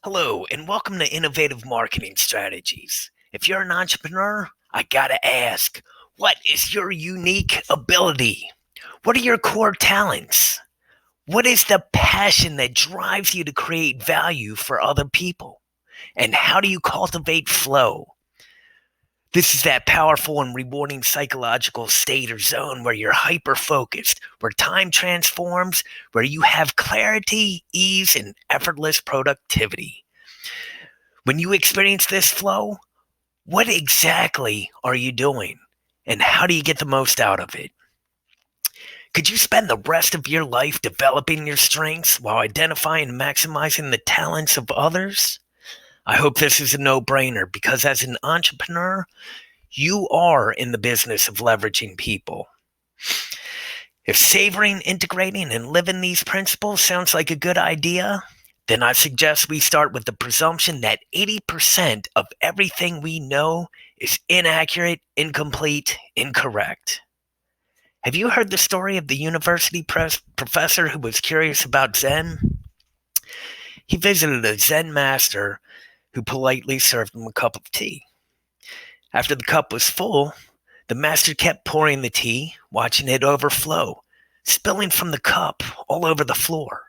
Hello, and welcome to Innovative Marketing Strategies. If you're an entrepreneur, I gotta ask, what is your unique ability? What are your core talents? What is the passion that drives you to create value for other people? And how do you cultivate flow? This is that powerful and rewarding psychological state or zone where you're hyper focused, where time transforms, where you have clarity, ease, and effortless productivity. When you experience this flow, what exactly are you doing? And how do you get the most out of it? Could you spend the rest of your life developing your strengths while identifying and maximizing the talents of others? I hope this is a no brainer because as an entrepreneur, you are in the business of leveraging people. If savoring, integrating, and living these principles sounds like a good idea, then I suggest we start with the presumption that 80% of everything we know is inaccurate, incomplete, incorrect. Have you heard the story of the university professor who was curious about Zen? He visited a Zen master who politely served him a cup of tea. After the cup was full, the master kept pouring the tea, watching it overflow, spilling from the cup all over the floor.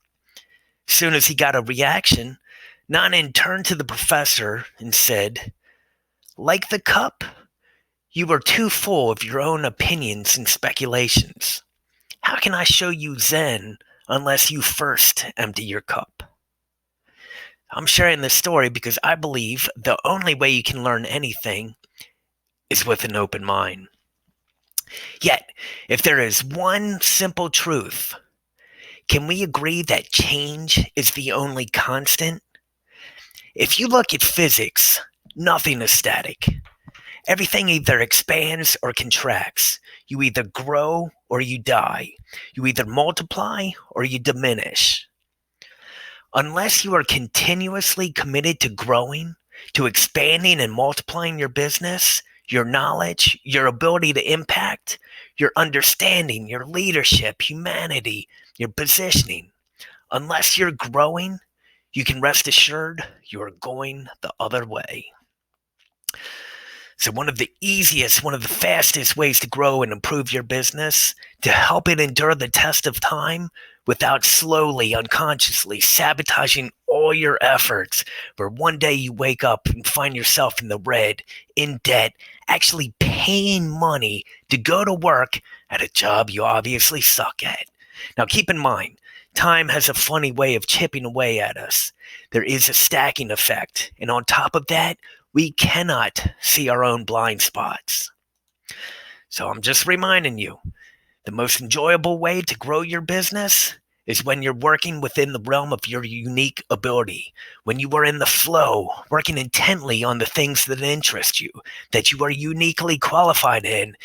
As soon as he got a reaction, Nanan turned to the professor and said, "Like the cup, you are too full of your own opinions and speculations. How can I show you Zen unless you first empty your cup?" I'm sharing this story because I believe the only way you can learn anything is with an open mind. Yet, if there is one simple truth, can we agree that change is the only constant? If you look at physics, nothing is static. Everything either expands or contracts. You either grow or you die. You either multiply or you diminish. Unless you are continuously committed to growing, to expanding and multiplying your business, your knowledge, your ability to impact, your understanding, your leadership, humanity, your positioning, unless you're growing, you can rest assured you are going the other way. So one of the fastest ways to grow and improve your business, to help it endure the test of time without slowly, unconsciously sabotaging all your efforts, where one day you wake up and find yourself in the red, in debt, actually paying money to go to work at a job you obviously suck at. Now keep in mind, time has a funny way of chipping away at us. There is a stacking effect, and on top of that, we cannot see our own blind spots. So I'm just reminding you, the most enjoyable way to grow your business is when you're working within the realm of your unique ability, when you are in the flow, working intently on the things that interest you, that you are uniquely qualified in,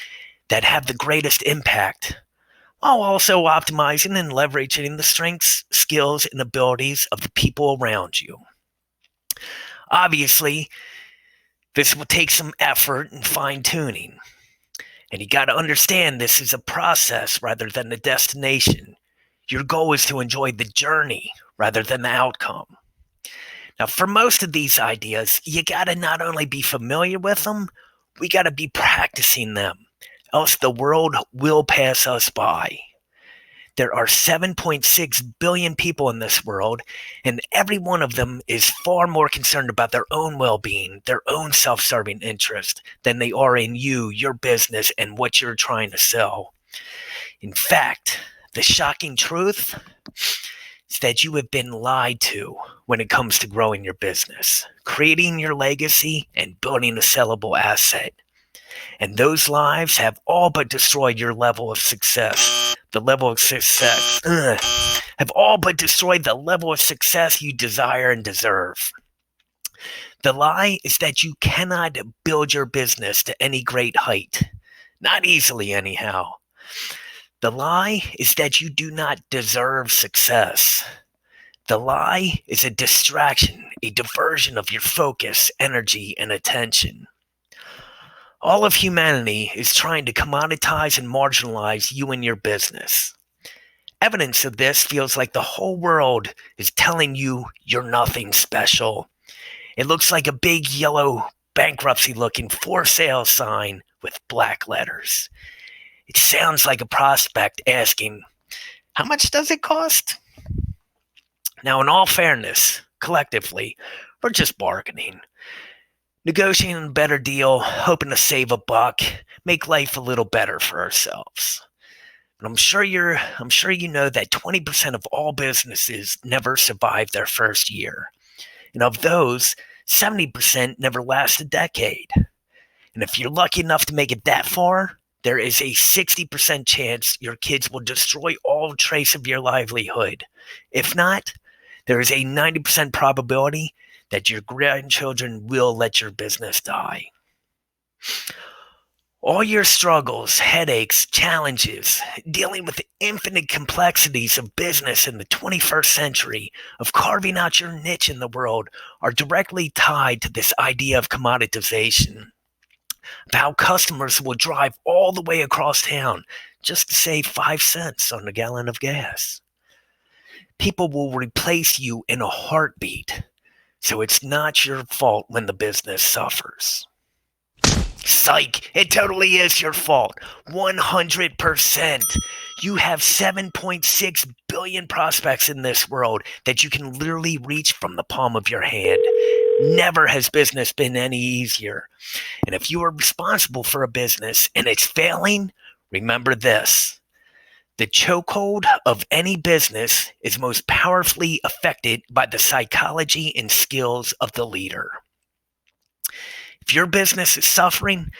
that have the greatest impact, while also optimizing and leveraging the strengths, skills, and abilities of the people around you. Obviously, this will take some effort and fine-tuning. And you got to understand this is a process rather than a destination. Your goal is to enjoy the journey rather than the outcome. Now, for most of these ideas, you got to not only be familiar with them, we got to be practicing them, else the world will pass us by. There are 7.6 billion people in this world, and every one of them is far more concerned about their own well-being, their own self-serving interest, than they are in you, your business, and what you're trying to sell. In fact, the shocking truth is that you have been lied to when it comes to growing your business, creating your legacy, and building a sellable asset. And those lives have all but destroyed your level of success. Have all but destroyed the level of success you desire and deserve. The lie is that you cannot build your business to any great height. Not easily, anyhow. The lie is that you do not deserve success. The lie is a distraction, a diversion of your focus, energy, and attention. All of humanity is trying to commoditize and marginalize you and your business. Evidence of this feels like the whole world is telling you you're nothing special. It looks like a big yellow bankruptcy looking for sale sign with black letters. It sounds like a prospect asking, "How much does it cost?" Now, in all fairness, collectively, we're just bargaining, negotiating a better deal, hoping to save a buck, make life a little better for ourselves. But I'm sure you know that 20% of all businesses never survive their first year. And of those, 70% never last a decade. And if you're lucky enough to make it that far, there is a 60% chance your kids will destroy all trace of your livelihood. If not, there is a 90% probability that your grandchildren will let your business die. All your struggles, headaches, challenges, dealing with the infinite complexities of business in the 21st century, of carving out your niche in the world, are directly tied to this idea of commoditization, of how customers will drive all the way across town just to save 5 cents on a gallon of gas. People will replace you in a heartbeat, so it's not your fault when the business suffers. Psych, it totally is your fault. 100%. You have 7.6 billion prospects in this world that you can literally reach from the palm of your hand. Never has business been any easier. And if you are responsible for a business and it's failing, remember this. The chokehold of any business is most powerfully affected by the psychology and skills of the leader. If your business is suffering,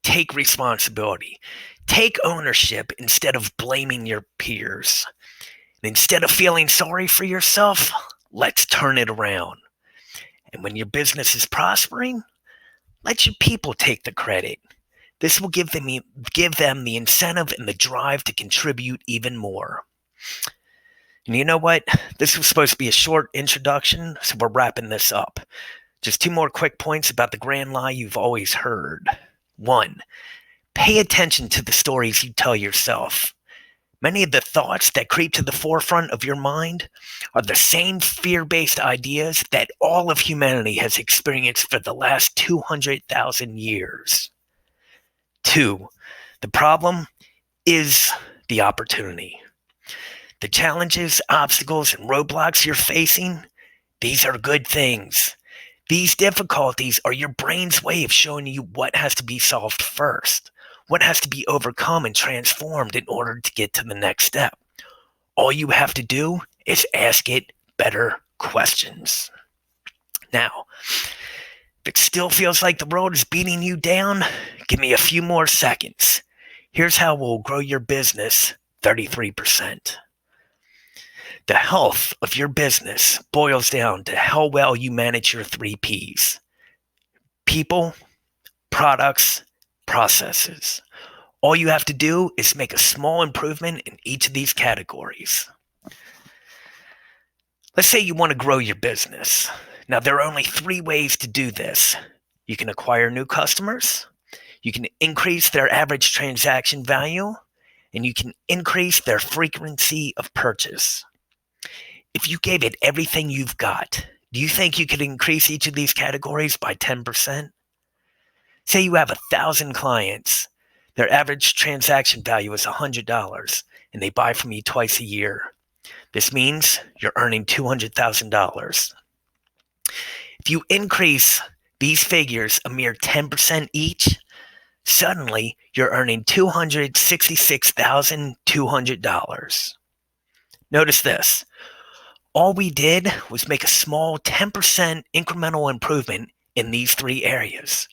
take responsibility. Take ownership instead of blaming your peers. And instead of feeling sorry for yourself, let's turn it around. And when your business is prospering, let your people take the credit. This will give them the incentive and the drive to contribute even more. And you know what? This was supposed to be a short introduction, so we're wrapping this up. Just 2 more quick points about the grand lie you've always heard. 1, pay attention to the stories you tell yourself. Many of the thoughts that creep to the forefront of your mind are the same fear-based ideas that all of humanity has experienced for the last 200,000 years. 2, the problem is the opportunity. The challenges, obstacles, and roadblocks you're facing, these are good things. These difficulties are your brain's way of showing you what has to be solved first, what has to be overcome and transformed in order to get to the next step. All you have to do is ask it better questions. Now, if it still feels like the world is beating you down, give me a few more seconds. Here's how we'll grow your business 33%. The health of your business boils down to how well you manage your 3 Ps. People, products, processes. All you have to do is make a small improvement in each of these categories. Let's say you want to grow your business. Now, there are only 3 ways to do this. You can acquire new customers, you can increase their average transaction value, and you can increase their frequency of purchase. If you gave it everything you've got, do you think you could increase each of these categories by 10%? Say you have 1,000 clients. Their average transaction value is $100, and they buy from you twice a year. This means you're earning $200,000. If you increase these figures a mere 10% each, suddenly you're earning $266,200. Notice this. All we did was make a small 10% incremental improvement in these 3 areas.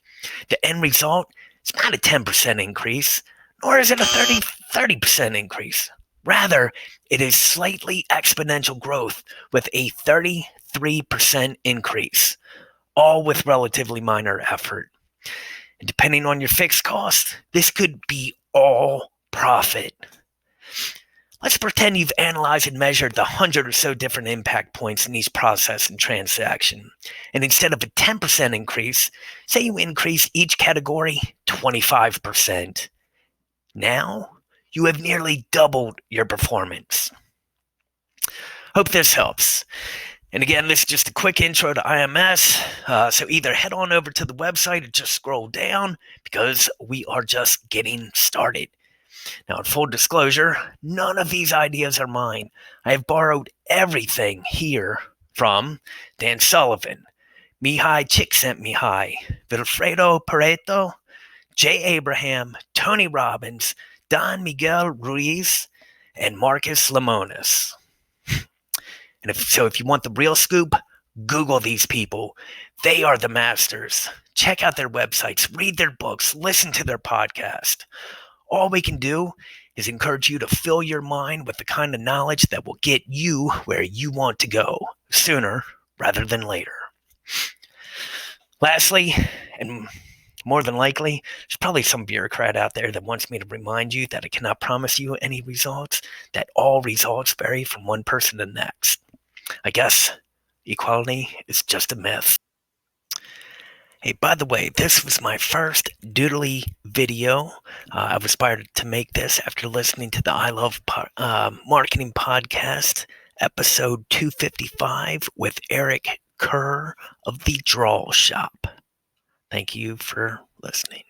The end result is not a 10% increase, nor is it a 30% increase. Rather, it is slightly exponential growth with a 33% increase, all with relatively minor effort. And depending on your fixed cost, this could be all profit. Let's pretend you've analyzed and measured the 100 or so different impact points in each process and transaction. And instead of a 10% increase, say you increase each category 25%. Now, you have nearly doubled your performance. Hope this helps. And again, this is just a quick intro to IMS. So either head on over to the website or just scroll down because we are just getting started. Now, in full disclosure, none of these ideas are mine. I have borrowed everything here from Dan Sullivan, Mihai Csikszentmihalyi, Vilfredo Pareto, Jay Abraham, Tony Robbins, Don Miguel Ruiz, and Marcus Lemonis. And if you want the real scoop, Google these people. They are the masters. Check out their websites, read their books, listen to their podcast. All we can do is encourage you to fill your mind with the kind of knowledge that will get you where you want to go sooner rather than later. Lastly, and more than likely, there's probably some bureaucrat out there that wants me to remind you that I cannot promise you any results, that all results vary from one person to the next. I guess equality is just a myth. Hey, by the way, this was my first Doodly video. I was inspired to make this after listening to the I Love Marketing podcast, episode 255 with Eric Kerr of The Drawl Shop. Thank you for listening.